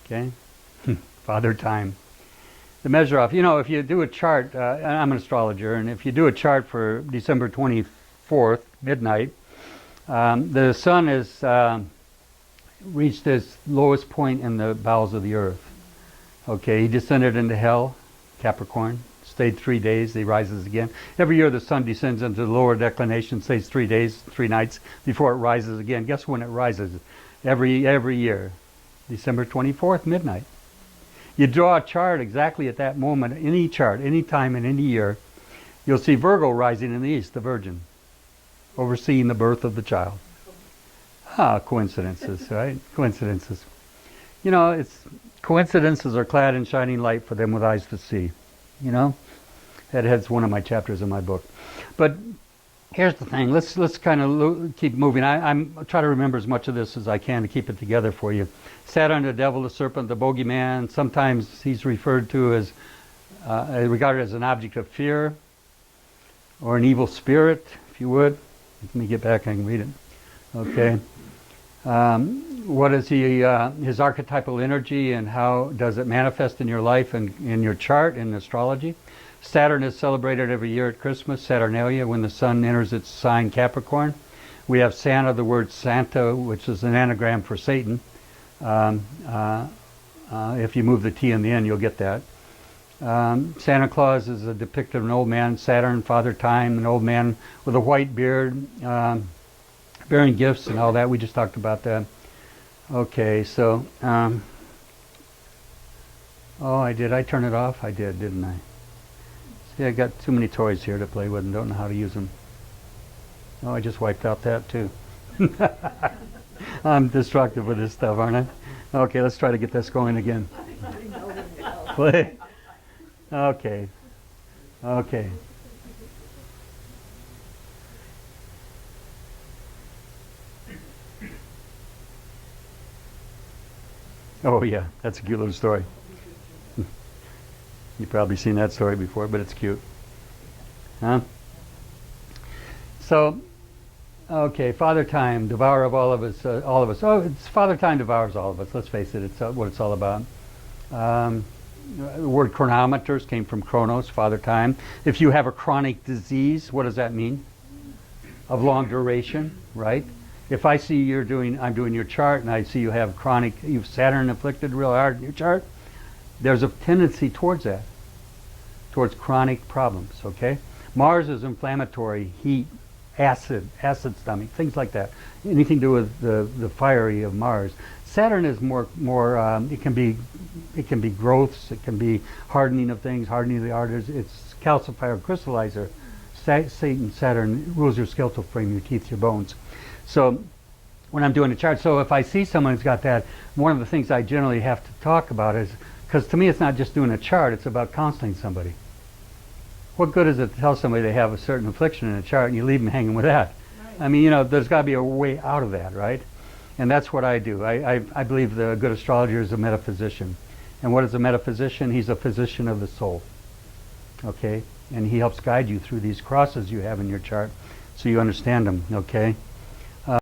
Okay? Father Time. The measure off. You know, if you do a chart, I'm an astrologer, and if you do a chart for December 24th, midnight, the sun has reached its lowest point in the bowels of the earth. Okay, he descended into hell, Capricorn, stayed 3 days, he rises again. Every year the sun descends into the lower declination, stays 3 days, 3 nights before it rises again. Guess when it rises? Every year, December 24th, midnight. You draw a chart exactly at that moment, any chart, any time in any year, you'll see Virgo rising in the east, the Virgin, overseeing the birth of the child. Coincidences, right? Coincidences. You know, it's coincidences are clad in shining light for them with eyes to see. You know, that's one of my chapters in my book. But here's the thing. Let's kind of keep moving. I'm try to remember as much of this as I can to keep it together for you. Saturn, the devil, the serpent, the bogeyman. Sometimes he's referred to as regarded as an object of fear or an evil spirit, if you would. Let me get back. I can read it. Okay. What is his archetypal energy, and how does it manifest in your life and in your chart in astrology? Saturn is celebrated every year at Christmas, Saturnalia, when the sun enters its sign Capricorn. We have Santa, the word Santa, which is an anagram for Satan. If you move the T in the end, you'll get that. Santa Claus is a depiction of an old man, Saturn, Father Time, an old man with a white beard, bearing gifts and all that. We just talked about that. Okay, so, did I turn it off? I did, didn't I? See, I got too many toys here to play with and don't know how to use them. Oh, I just wiped out that too. I'm destructive with this stuff, aren't I? Okay, let's try to get this going again. Play. Okay. Okay. Oh yeah, that's a cute little story. You've probably seen that story before, but it's cute. Huh? So, okay, Father Time, devourer of all of us, all of us. Oh, it's Father Time devours all of us. Let's face it, it's what it's all about. The word chronometers came from chronos, Father Time. If you have a chronic disease, what does that mean? Of long duration, right? If I see I'm doing your chart, and I see you have you've Saturn afflicted real hard in your chart, there's a tendency towards that, towards chronic problems, okay? Mars is inflammatory, heat, acid stomach, things like that. Anything to do with the fiery of Mars. Saturn is more it can be growths, it can be hardening of things, hardening of the arteries. It's calcifier, crystallizer. Saturn rules your skeletal frame, your teeth, your bones. So when I'm doing a chart, so if I see someone who's got that, one of the things I generally have to talk about is, because to me it's not just doing a chart, it's about counseling somebody. What good is it to tell somebody they have a certain affliction in a chart and you leave them hanging with that? Right. I mean, you know, there's got to be a way out of that, right? And that's what I do. I believe the good astrologer is a metaphysician. And what is a metaphysician? He's a physician of the soul. Okay? And he helps guide you through these crosses you have in your chart so you understand them, okay?